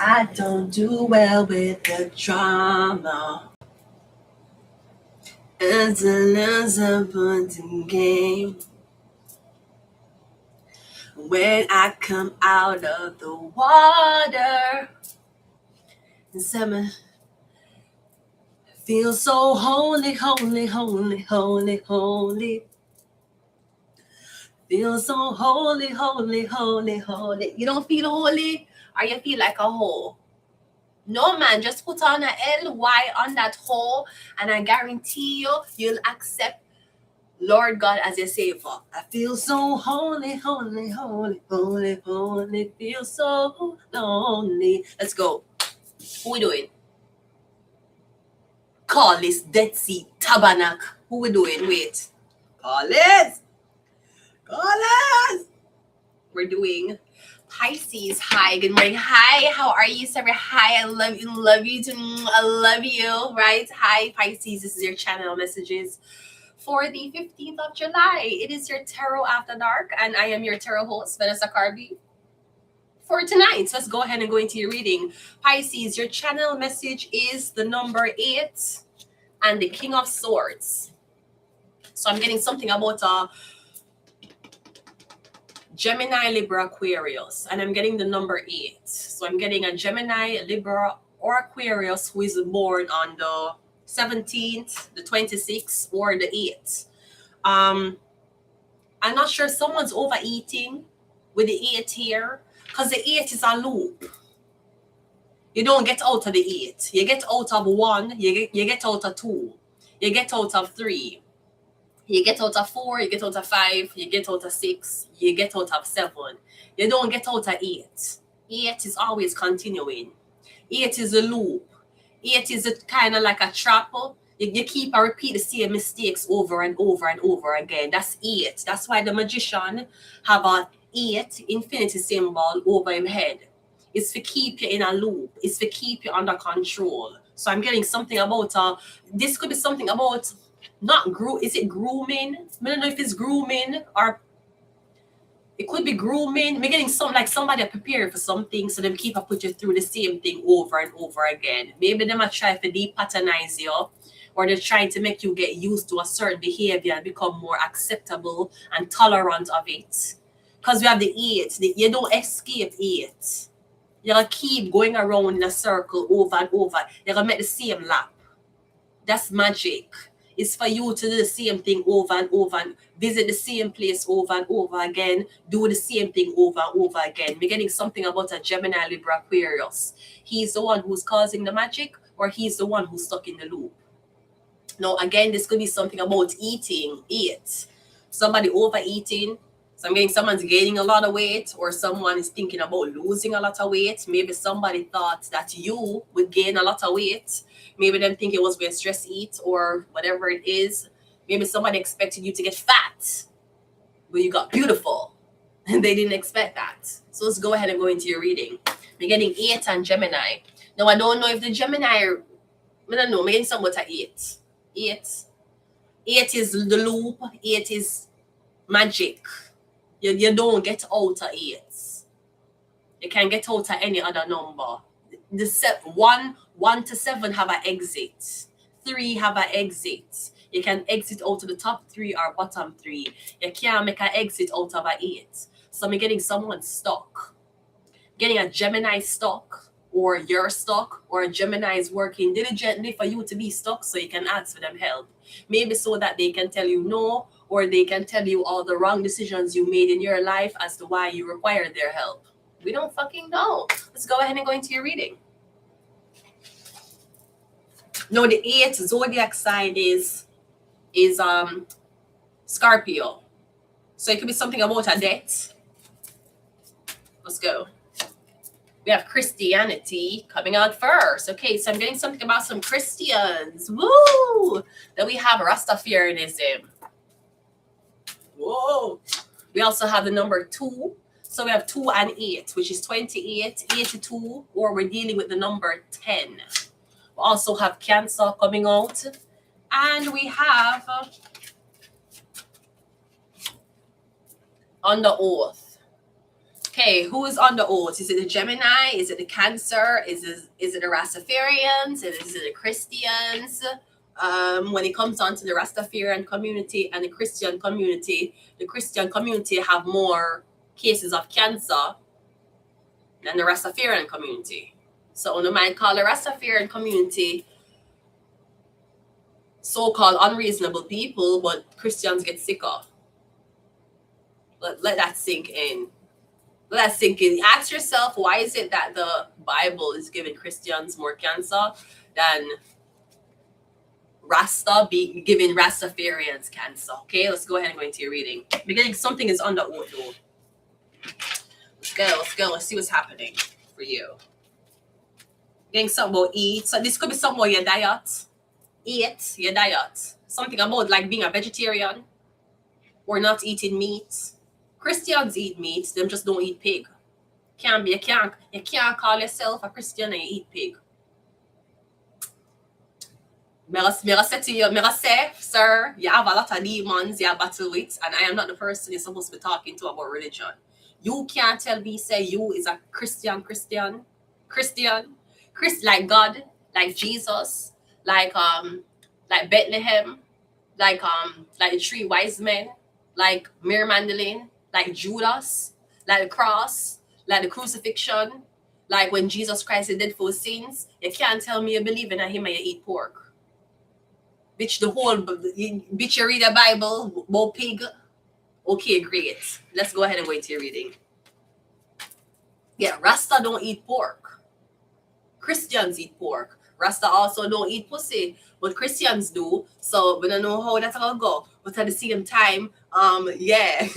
I don't do well with the drama. It's a loser game. When I come out of the water, summer feels so holy, holy, holy, holy, holy. Feel so holy, holy, holy, holy. You don't feel holy, or you feel like a hole? No, man, just put on a LY on that hole, and I guarantee you'll accept Lord God as your savior. I feel so holy, holy, holy, holy, holy. Feel so lonely. Let's go. Who we doing? Call this Dead Sea Tabernacle. Who we doing? Wait. Call this. We're doing Pisces. Hi, good morning. Hi, how are you, Sarah? Hi, I love you too. I love you, right? Hi, Pisces. This is your channel messages for the 15th of July. It is your Tarot After Dark, and I am your tarot host, Vanessa Carby. For tonight, let's go ahead and go into your reading. Pisces, your channel message is the number 8 and the King of Swords. So I'm getting something about Gemini, Libra, Aquarius, and I'm getting the number 8. So I'm getting a Gemini, Libra, or Aquarius who is born on the 17th, the 26th, or the 8th. I'm not sure, someone's overeating with the 8 here, because the 8 is a loop. You don't get out of the 8. You get out of 1, you get out of 2, you get out of 3. You get out of 4, you get out of 5, you get out of 6, you get out of 7. You don't get out of 8. 8 is always continuing. 8 is a loop. 8 is kind of like a trap. You keep and repeat the same mistakes over and over and over again. That's 8. That's why the magician have a 8 infinity symbol over his head. It's to keep you in a loop. It's to keep you under control. So I'm getting something about this could be something about is it grooming? I don't know if it's grooming, or it could be grooming. We're getting something like somebody prepared for something, so them keep put you through the same thing over and over again. Maybe them are trying to de-patternize you, or they're trying to make you get used to a certain behavior and become more acceptable and tolerant of it. Because we have the 8, you don't escape 8. You're gonna keep going around in a circle over and over. You're gonna make the same lap. That's magic. It's for you to do the same thing over and over, and visit the same place over and over again, do the same thing over and over again. We're getting something about a Gemini, Libra, Aquarius. He's the one who's causing the magic, or he's the one who's stuck in the loop. Now, again, this could be something about eating. Somebody overeating. So I'm getting someone's gaining a lot of weight, or someone is thinking about losing a lot of weight. Maybe somebody thought that you would gain a lot of weight. Maybe them think it was when stress eat or whatever it is. Maybe somebody expected you to get fat, but you got beautiful, and they didn't expect that. So let's go ahead and go into your reading. We're getting 8 and Gemini. Now, I don't know if the Gemini, I don't know, I'm getting something about 8. 8 is the loop. 8 is magic. You don't get out of 8. You can get out of any other number. The 1 to 7 have an exit. 3 have an exit. You can exit out of the top 3 or bottom 3. You can't make an exit out of an 8. So I'm getting someone stuck. Getting a Gemini stuck, or you're stuck, or a Gemini is working diligently for you to be stuck, so you can ask for them help. Maybe so that they can tell you no, or they can tell you all the wrong decisions you made in your life as to why you require their help. We don't fucking know. Let's go ahead and go into your reading. No, the 8th zodiac sign is Scorpio. So it could be something about a debt. Let's go. We have Christianity coming out first. Okay, so I'm getting something about some Christians. Woo! Then we have Rastafarianism. Whoa! We also have the number 2. So we have 2 and 8, which is 28, 82, or we're dealing with the number 10. We also have Cancer coming out. And we have On the Oath. Okay, Okay, who is on the oath? Is it the Gemini? Is it the Cancer? Is it the Rastafarians? Is it the Christians? When it comes on to the Rastafarian community and the Christian community have more cases of cancer than the Rastafarian community. So on the mind call the Rastafarian community so-called unreasonable people, but Christians get sicker. Let that sink in. Let that sink in. Ask yourself, why is it that the Bible is giving Christians more cancer than Rasta be giving Rastafarians cancer? Okay, let's go ahead and go into your reading. Beginning, something is under auto. Let's go. Let's see what's happening for you. Getting something about eat. So this could be something about your diet. Eat your diet. Something about like being a vegetarian or not eating meat. Christians eat meat, them just don't eat pig. You can't call yourself a Christian and you eat pig. Mera say, sir, you have a lot of demons you have battle with, and I am not the person you're supposed to be talking to about religion. You can't tell me, say you is a Christian, like God, like Jesus, like Bethlehem, like the three wise men, like Mary Magdalene, like Judas, like the cross, like the crucifixion, like when Jesus Christ is dead for sins. You can't tell me you believe in him and you eat pork. Bitch, you read the Bible, about pig. Okay, great. Let's go ahead and wait to your reading. Yeah, Rasta don't eat pork. Christians eat pork. Rasta also don't eat pussy, but Christians do. So we don't know how that's gonna go. But at the same time, yeah,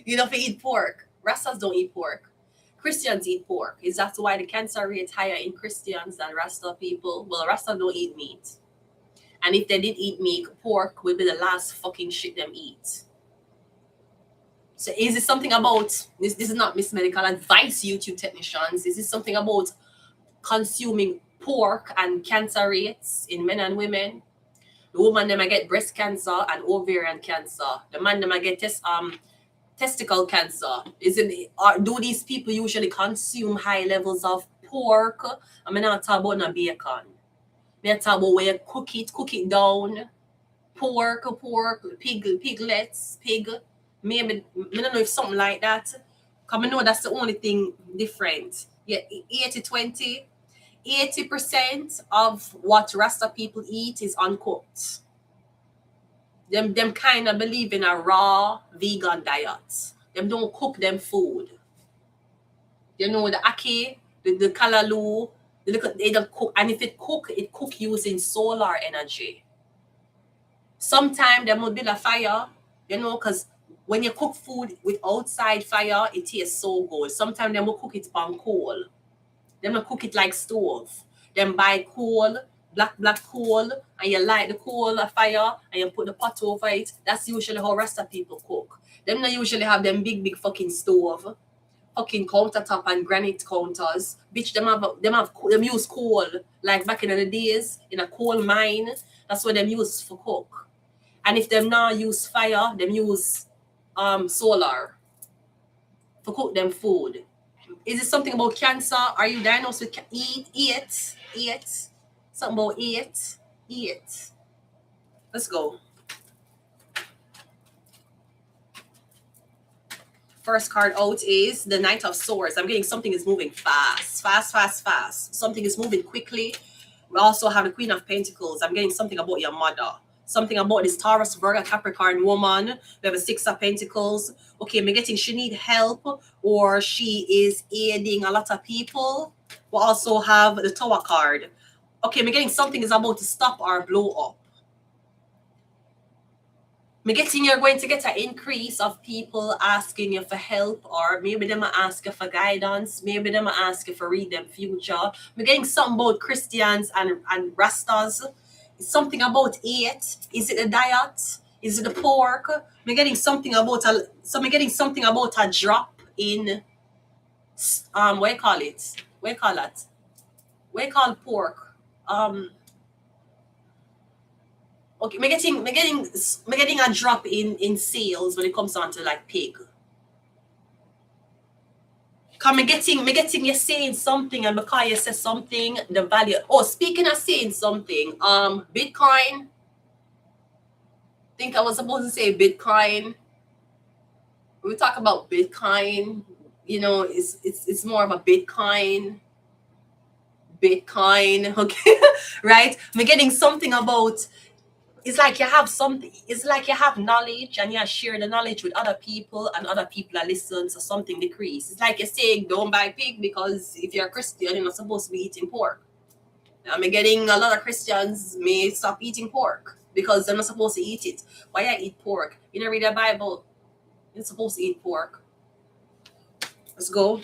you don't eat pork. Rastas don't eat pork. Christians eat pork. Is that why the cancer rate higher in Christians than Rasta people? Well, Rasta don't eat meat. And if they did eat meat, pork would be the last fucking shit them eat. So is it something about this? This is not Miss Medical Advice, YouTube technicians. Is this something about consuming pork and cancer rates in men and women? The woman them get breast cancer and ovarian cancer. The man them get testicle cancer. Do these people usually consume high levels of pork? I'm not talking about no bacon. I'm talking about where you cook it down. Pork, piglets, pig. Maybe I don't know if something like that. Because I know that's the only thing different. Yeah, 80-20. 80% of what Rasta people eat is uncooked. Them kind of believe in a raw vegan diet. Them don't cook them food. You know, the ackee, the kalaloo, they don't cook. And if it cook using solar energy. Sometimes they will build a fire, you know, because when you cook food with outside fire, it tastes so good. Sometimes they will cook it on coal. They will cook it like stove. Then buy coal, black coal, and you light the coal a fire and you put the pot over it. That's usually how Rasta people cook. Them not usually have them big fucking stove, fucking countertop and granite counters. Bitch, them use coal like back in the days in a coal mine. That's what them use for cook. And if them not use fire, them use solar for cook them food. Is it something about cancer? Are you diagnosed with eat? Something about eat. Let's go. First card out is the Knight of Swords. I'm getting something is moving fast. Something is moving quickly. We also have the Queen of Pentacles. I'm getting something about your mother. Something about this Taurus, Virgo, Capricorn woman. We have a Six of Pentacles. Okay, I'm getting she need help or she is aiding a lot of people. We also have the Tower card. Okay, I'm getting something is about to stop or blow up. I'm getting you're going to get an increase of people asking you for help, or maybe them ask you for guidance, maybe them ask you for read them future. I'm getting something about Christians and Rastas. Something about it. Is it the diet? Is it the pork? I'm getting something about a drop in what you call it? What you call that? What you call pork? Okay, I'm getting a drop in sales when it comes down to like pig. Come me getting you saying something, and because you say something, the value. Oh, speaking of saying something, Bitcoin. Think I was supposed to say Bitcoin. We talk about Bitcoin. You know, it's more of a Bitcoin. Okay, right? We're getting something about. It's like you have something. It's like you have knowledge, and you share the knowledge with other people, and other people are listening. So something decrease. It's like you're saying, don't buy pig because if you're a Christian, you're not supposed to be eating pork. I'm getting a lot of Christians may stop eating pork because they're not supposed to eat it. Why I eat pork? You know, read the Bible. You're supposed to eat pork. Let's go.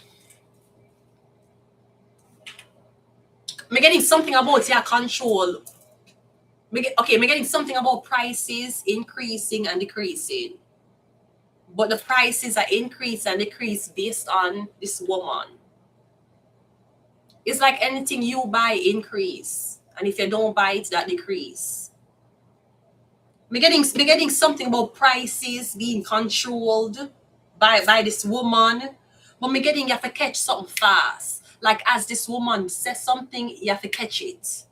I'm getting something about your control. I'm getting something about prices increasing and decreasing. But the prices are increase and decrease based on this woman. It's like anything you buy increase. And if you don't buy it, that decrease. We're getting something about prices being controlled by this woman. But we're getting you have to catch something fast. Like as this woman says something, you have to catch it.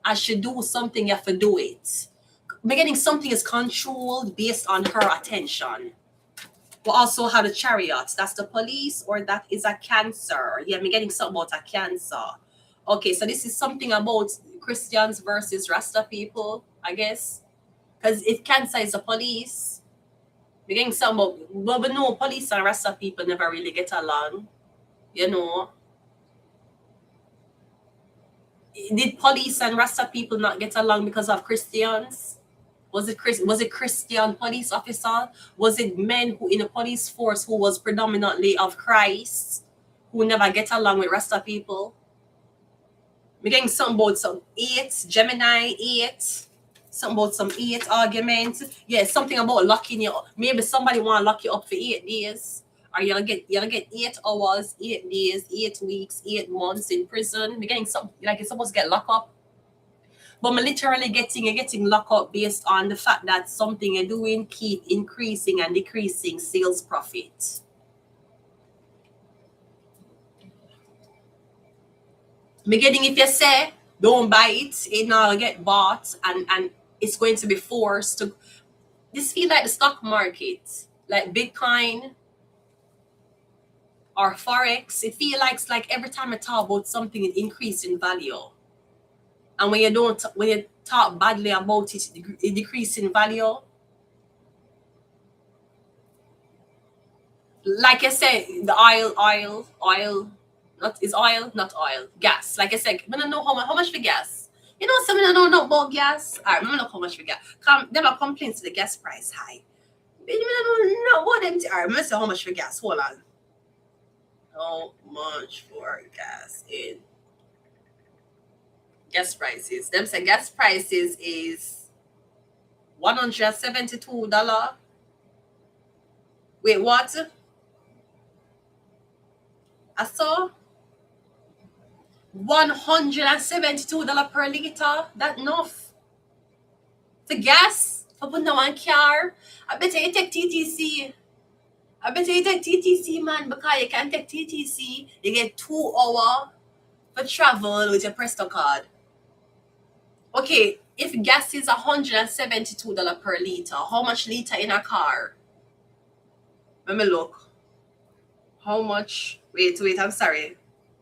As she do something, you have to do it. We're getting something is controlled based on her attention. We also have the chariot. That's the police, or that is a cancer. Yeah, I'm getting something about a cancer. Okay, so this is something about Christians versus Rasta people, I guess. Because if cancer is the police, we're getting something about, well, we know police and Rasta people never really get along. You know. Did police and Rasta people not get along because of Christians? Was it Christian police officer? Was it men who in the police force who was predominantly of Christ, who never get along with Rasta people? We're getting something about some 8, Gemini 8, something about some 8 arguments. Yeah, something about locking you up. Maybe somebody want to lock you up for 8 days. Or you'll get 8 hours, 8 days, 8 weeks, 8 months in prison. We're getting something like you're supposed to get locked up. But I'm literally getting locked up based on the fact that something you're doing keep increasing and decreasing sales profit. Me getting if you say don't buy it now get bought and it's going to be forced to. This feel like the stock market, like Bitcoin or Forex. It feels like every time I talk about something, it increases in value. And when you talk badly about it, it decreases in value. Like I said, the oil, not oil, gas. Like I said, I don't know how much for gas. You know, some I don't know about gas. I remember how much for gas. Them are complaints the gas price high. But I don't know what them. I remember how much for gas. Hold on. How much for gas in gas prices? Them say gas prices is $172. Wait, what? I saw $172 per liter. That enough. The gas for putting on one car. I bet you take TTC. Man, because you can take TTC. You get 2 hours for travel with your Presto card. Okay, if gas is $172 per liter, how much liter in a car? Let me look. How much? Wait, I'm sorry.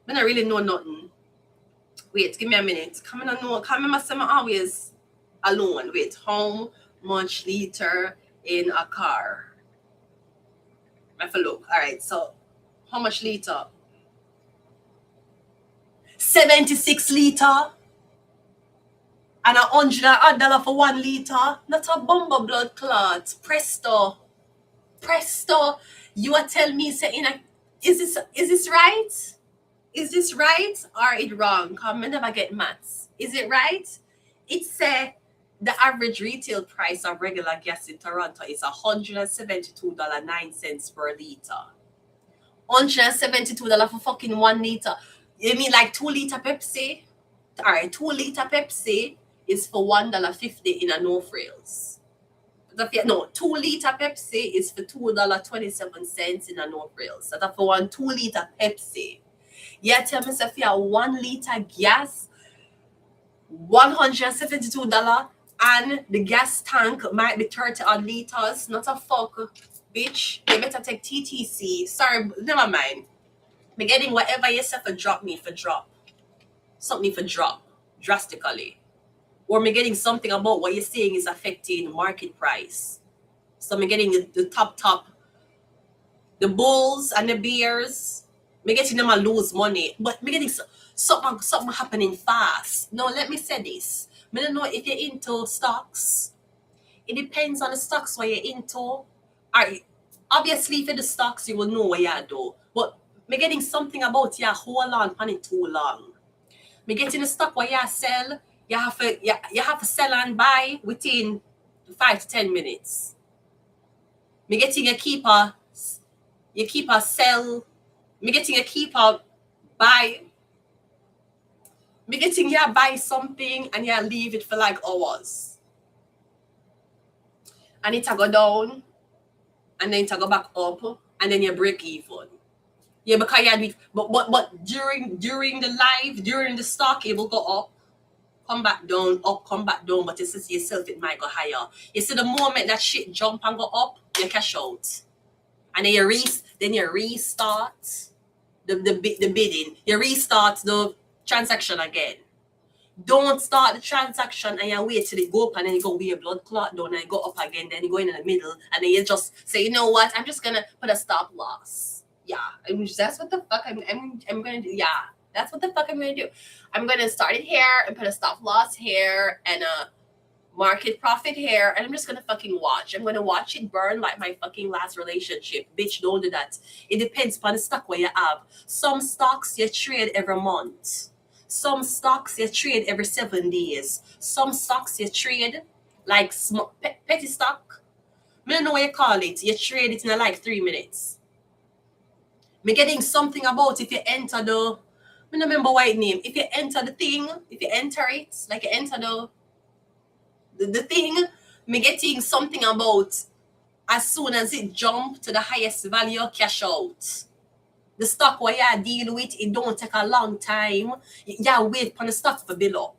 I don't really know nothing. Wait, give me a minute. Come on, know. Come on, I'm always alone. Wait, how much liter in a car? I have to look. All right, so how much liter? 76 liter. And $100 for 1 liter. Not a bomber blood clot. Presto. You are telling me say is this right? Is this right or it wrong? Come I never get maths. Is it right? It say the average retail price of regular gas in Toronto is $172.09 per liter. $172 for fucking 1 liter. You mean like 2 liter Pepsi? All right, 2 liter Pepsi is for $1.50 in a no frills. No, 2 liter Pepsi is for $2.27 in a no frills. That's for 1 2 liter Pepsi. Yeah, tell me if you have 1 liter gas, $172, and the gas tank might be 30 odd liters. Not a fuck, bitch. You better take TTC. Sorry, never mind. Me getting whatever you say for drop me for drop. Something for drop drastically. Or me getting something about what you're saying is affecting market price. So me getting the top, the bulls and the bears. Me getting them a lose money, but me getting something happening fast. No, let me say this. Me don't know if you're into stocks. It depends on the stocks what you're into. Obviously, if you're the stocks, you will know what you do. But me getting something about you hold on on it too long. Me getting the stock what you sell. You have to sell and buy within 5 to 10 minutes. Me getting a keeper sell. Me getting a keeper buy. Me getting you buy something and you leave it for like hours. And it go down and then it go back up and then you break even. Yeah, because you had but during the live, during the stock, it will go up, come back down, up, come back down, but you see yourself it might go higher. You see the moment that shit jump and go up, you cash out. And then you restart the bidding. You restart the transaction again. Don't start the transaction and you wait till it go up and then you go be a blood clot down and you go up again, then you go in the middle and then you just say, you know what, I'm just gonna put a stop loss. Yeah, that's what the fuck I'm gonna do. Yeah, that's what the fuck I'm gonna do. I'm gonna start it here and put a stop loss here and a market profit here, and I'm just gonna fucking watch. I'm gonna watch it burn like my fucking last relationship. Bitch, don't do that. It depends upon the stock where you have. Some stocks you trade every month. Some stocks you trade every 7 days. Some stocks you trade like petty stock. I don't know what you call it. You trade it in like 3 minutes. Me getting something about if you enter the, I don't remember what it name. If you enter the thing, if you enter it, like you enter the thing, me getting something about as soon as it jump to the highest value, cash out. The stock where you deal with, it don't take a long time. You wait for the stock to build up.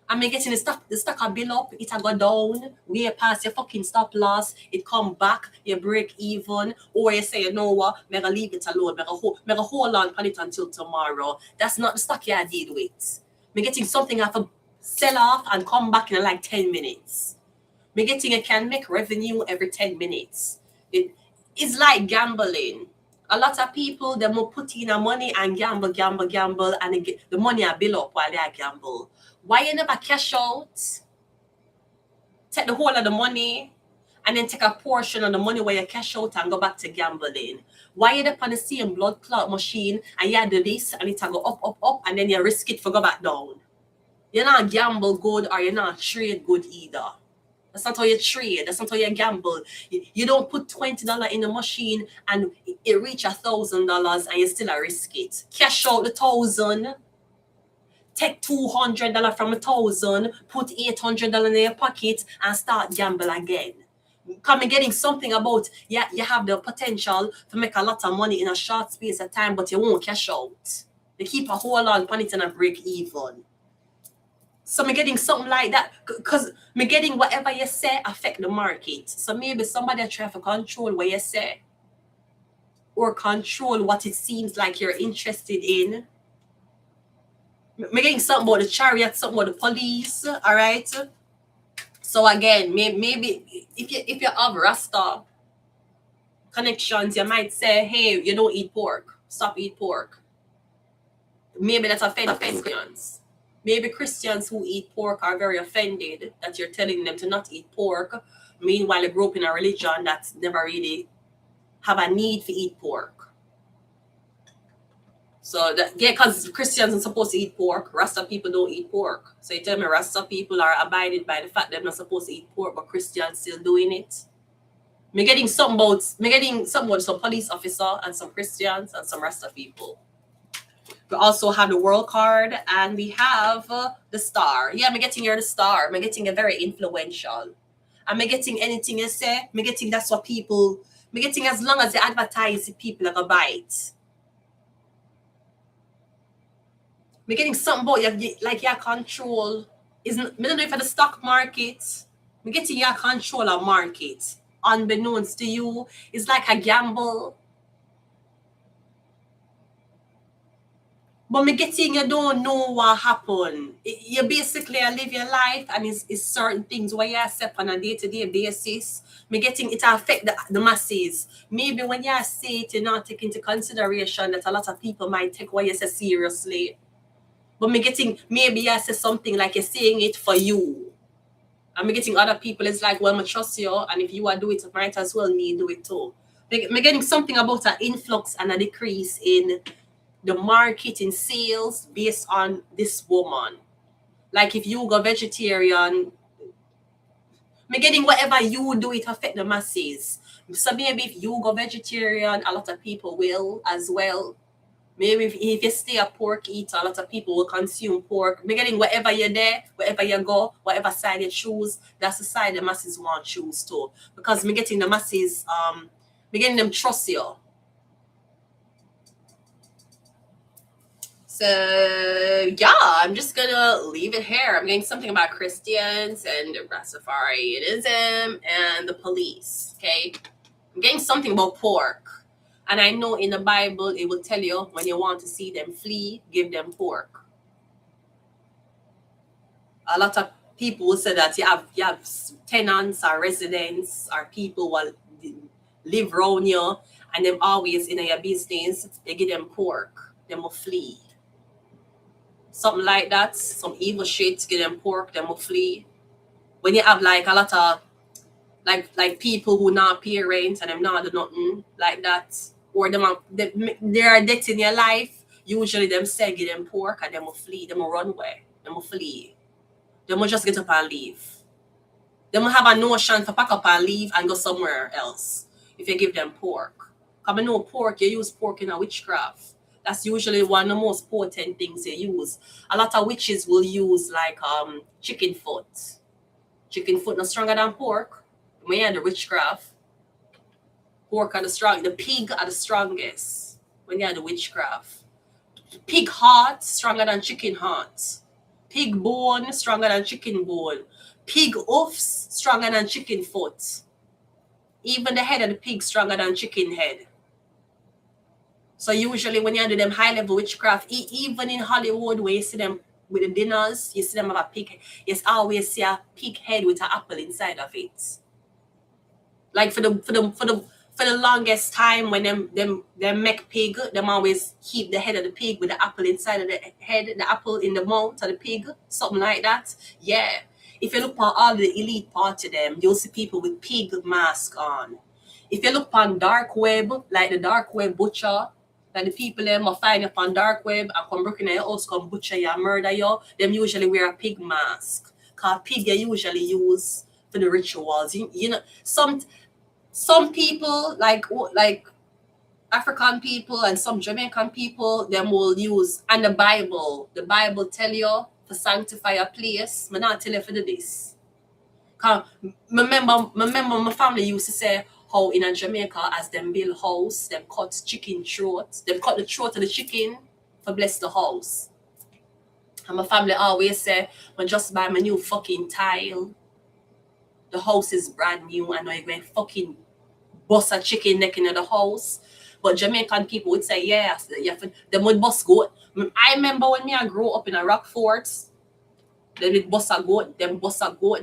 And me getting the stock a build up, it a go down, way past your fucking stop loss, it come back, you break even, or you say, you know what, me gonna leave it alone, me gonna hold on it until tomorrow. That's not the stock you deal with. Me getting something have to sell off and come back in like 10 minutes. Me getting it can make revenue every 10 minutes. It's like gambling. A lot of people, they will put in money and gamble, and the money are build up while they gamble. Why you never cash out? Take the whole of the money and then take a portion of the money where you cash out and go back to gambling. Why you up on the same blood clot machine and you do this and it go up, and then you risk it for go back down? You're not gamble good or you're not trade good either. That's not how you trade. That's not how you gamble. You don't put $20 in the machine and it reach $1,000 and you still risk it. Cash out the $1,000. Take $200 from $1,000. Put $800 in your pocket and start gamble again. Come and getting something about you have the potential to make a lot of money in a short space of time, but you won't cash out. You keep a hold on it and a break even. So me getting something like that because me getting whatever you say affect the market. So maybe somebody try to control what you say or control what it seems like you're interested in. Me getting something about the chariot, something about the police. All right. So again, maybe if you have Rasta connections, you might say, hey, you don't eat pork. Stop eat pork. Maybe that's offensive Christians. Maybe Christians who eat pork are very offended that you're telling them to not eat pork. Meanwhile, they grew up in a religion that's never really have a need to eat pork. So, because Christians are supposed to eat pork, Rasta people don't eat pork. So you tell me Rasta people are abided by the fact they're not supposed to eat pork, but Christians still doing it. Me getting something about some police officer and some Christians and some Rasta people. We also have the world card and we have the star. Yeah, I'm getting here the star. I'm getting a very influential. Am I getting anything you say? Me getting that's what people, me getting as long as they advertise it, people are gonna buy it. Me getting something about you, like your control. Isn't me don't know if it's the stock market. Me getting your control of market. Unbeknownst to you. It's like a gamble. But me getting you don't know what happened. You basically live your life and it's certain things where you accept on a day-to-day basis. Me getting it affect the masses. Maybe when you say it, you not take into consideration that a lot of people might take what you say seriously. But me getting maybe you say something like you're saying it for you. And me getting other people, it's like, well, I trust you, and if you are do it, might as well me do it too. Me getting something about an influx and a decrease in the market in sales based on this woman. Like if you go vegetarian, me getting whatever you do, it affect the masses. So maybe if you go vegetarian, a lot of people will as well. Maybe if you stay a pork eater, a lot of people will consume pork. Me getting wherever you're there, wherever you go, whatever side you choose, that's the side the masses want to choose too. Because me getting the masses, me getting them trust you. So yeah, I'm just gonna leave it here. I'm getting something about Christians and Rastafarianism and the police. Okay, I'm getting something about pork, and I know in the Bible it will tell you when you want to see them flee, give them pork. A lot of people will say that you have tenants or residents or people who live around you, and them always in your business. They give them pork, them will flee. Something like that, some evil shit, get them pork, them will flee. When you have like a lot of like people who not pay rent and them not do nothing like that, or they are debt in your life, usually them say get them pork and them will flee, them will run away, them will flee. Them will just get up and leave. Them will have a notion to pack up and leave and go somewhere else if you give them pork. Because I know pork, you use pork in a witchcraft. That's usually one of the most potent things they use. A lot of witches will use like chicken foot. Chicken foot not stronger than pork. When you have the witchcraft, pork are the strong. The pig are the strongest when you have the witchcraft. Pig heart stronger than chicken heart. Pig bone stronger than chicken bone. Pig hoofs stronger than chicken foot. Even the head of the pig stronger than chicken head. So usually when you do them high level witchcraft, even in Hollywood where you see them with the dinners, you see them have a pig. You always see a pig head with an apple inside of it. Like for the longest time when them make pig, them always keep the head of the pig with the apple inside of the head, the apple in the mouth of the pig, something like that. Yeah. If you look on all the elite part of them, you'll see people with pig mask on. If you look on dark web, like the dark web butcher, like the people them will find up on dark web and come break in your house, come butcher you and murder you, them usually wear a pig mask. Because pig you usually use for the rituals. You know, some people like African people and some Jamaican people, them will use, and the Bible tell you to sanctify a place. I not tell you for this. Cause remember my family used to say how in a Jamaica as them build house, them cut chicken throat, them cut the throat of the chicken for bless the house. And my family always say, when just buy my new fucking tile, the house is brand new, and now you're going fucking bust a chicken neck in the house. But Jamaican people would say, yeah, them would bust goat. I remember when I grew up in a Rockfort, they would bust a goat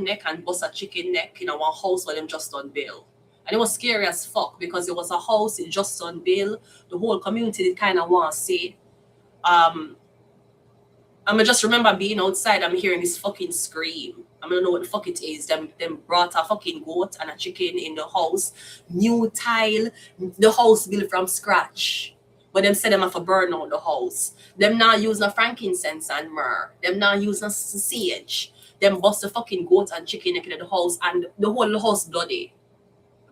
neck and bust a chicken neck in one house where them just on bill. And it was scary as fuck because it was a house, it just on bill. The whole community did kind of want to see. I just remember being outside, I'm hearing this fucking scream. I don't know what the fuck it is. Them brought a fucking goat and a chicken in the house. New tile, the house built from scratch. But them said them have to burn out the house. Them not use no frankincense and myrrh. Them not use no sage. Them bust the fucking goat and chicken in the house and the whole house bloody.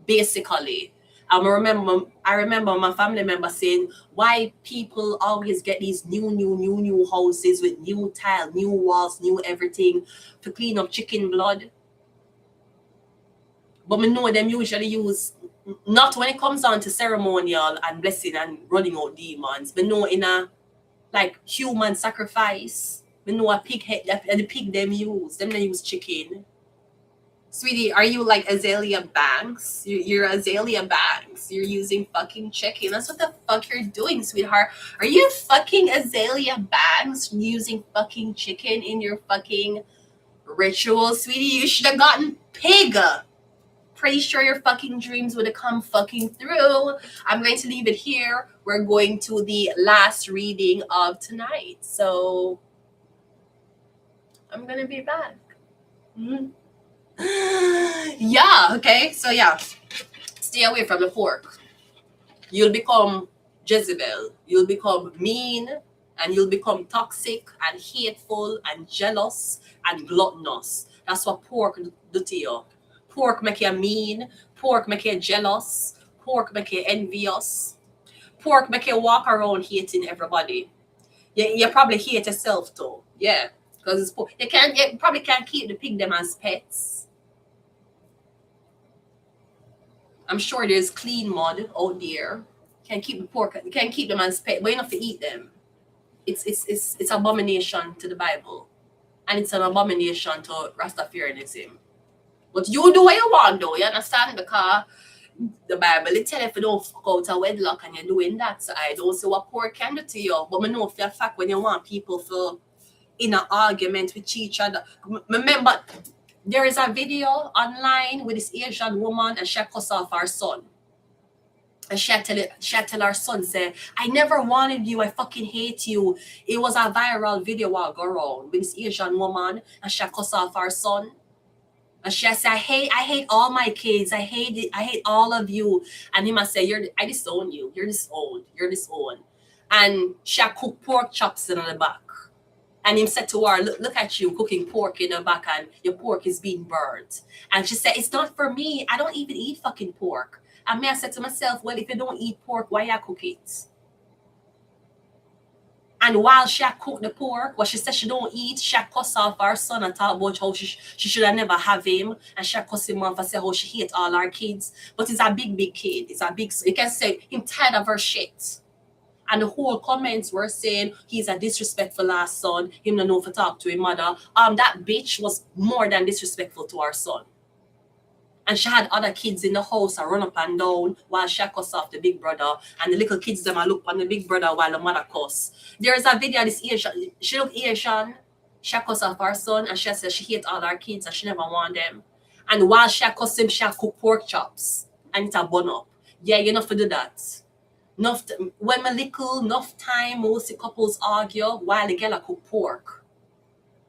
Basically. I remember my family member saying why people always get these new houses with new tile, new walls, new everything to clean up chicken blood. But me know them usually use, not when it comes on to ceremonial and blessing and running out demons. Me know in a like human sacrifice. Me know a pig head, the pig them use. Them they use chicken. Sweetie, are you like Azalea Banks? You're Azalea Banks. You're using fucking chicken. That's what the fuck you're doing, sweetheart. Are you fucking Azalea Banks using fucking chicken in your fucking ritual, sweetie? You should have gotten pig. Pretty sure your fucking dreams would have come fucking through. I'm going to leave it here. We're going to the last reading of tonight. So I'm gonna be back. Mm-hmm. Yeah, okay. So yeah, stay away from the pork. You'll become Jezebel. You'll become mean, and you'll become toxic and hateful and jealous and gluttonous. That's what pork do to you. Pork make you mean. Pork make you jealous. Pork make you envious. Pork make you walk around hating everybody. You probably hate yourself too. Yeah, because it's pork. You probably can't keep the pig them as pets. I'm sure there's clean mud out there. Can't keep the pork. You can't keep them as pet, but you have to eat them. It's abomination to the Bible, and it's an abomination to Rastafarianism. But you do what you want, though. You understand? Because the Bible it tell you if you don't fuck out a wedlock and you're doing that. So I don't see what pork can do to you. But I know for a fact when you want people for in an argument with each other. Remember, there is a video online with this Asian woman and she cuss off her son. And she tell her son, say, I never wanted you, I fucking hate you. It was a viral video while go around with this Asian woman and she cuss off her son. And she said, I hate all my kids. I hate all of you. And he must say, I disown you. You're disowned. And she cook pork chops in the back. And him said to her, look at you cooking pork in the back and your pork is being burnt. And she said, it's not for me. I don't even eat fucking pork. And me, I said to myself, well, if you don't eat pork, why you cook it? And while she cooked the pork, what she said she don't eat, she cuss off her son and talk about how she should have never have him. And she cuss him off and say how she hate all our kids. But it's a big kid. It's a big, you can say him tired of her shit. And the whole comments were saying he's a disrespectful last son. Him not know to talk to his mother. That bitch was more than disrespectful to her son. And she had other kids in the house and run up and down while she cuss off the big brother. And the little kids them look on the big brother while the mother cuss. There's a video of this Asian. She look Asian. She cuss off her son and she said she hate all her kids and she never want them. And while she cuss him, she cook pork chops. And it's a bun up. Yeah, you know to do that. When my little enough time most couples argue while the girl cook pork.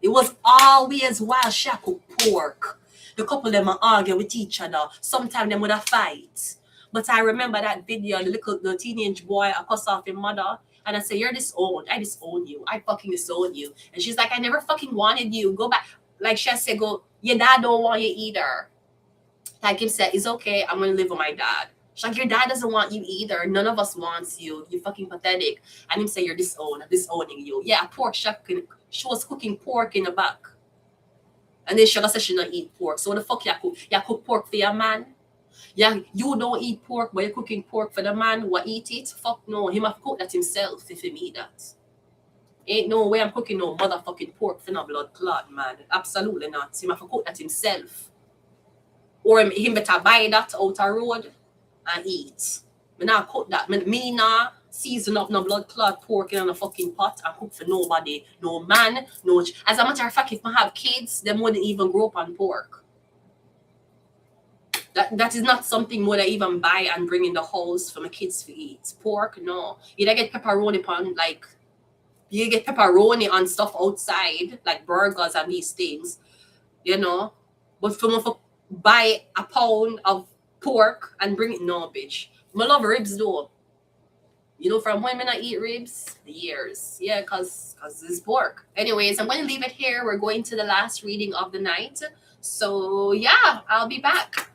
It was always while she cook pork. The couple them argue with each other. Sometimes them would have fight. But I remember that video, the teenage boy I cuss off his mother. And I say, you're disowned. I disown you. I fucking disown you. And she's like, I never fucking wanted you. Go back. Like she said, your dad don't want you either. Like him said, it's okay. I'm going to live with my dad. She's like, your dad doesn't want you either. None of us wants you. You're fucking pathetic. And him say, you're disowning you. Yeah, pork. She was cooking pork in the back. And then she said she don't eat pork. So what the fuck you cook? You cook pork for your man? Yeah, you don't eat pork, but you're cooking pork for the man who eat it? Fuck no. He must cook that himself if he eat that. Ain't no way I'm cooking no motherfucking pork for no blood clot, man. Absolutely not. He must cook that himself. Or him better buy that out a road and eat. Me not cook that. Me not season up no blood clot pork in a fucking pot and cook for nobody. No man, no. As a matter of fact, if I have kids, them wouldn't even grow up on pork. That is not something would I even buy and bring in the house for my kids to eat. Pork, no. You get pepperoni on you get pepperoni on stuff outside, like burgers and these things, you know. But for buy a pound of pork and bring it, no, bitch. I love ribs though. You know, from when I eat ribs? Years. Yeah, because it's pork. Anyways, I'm going to leave it here. We're going to the last reading of the night. So, yeah, I'll be back.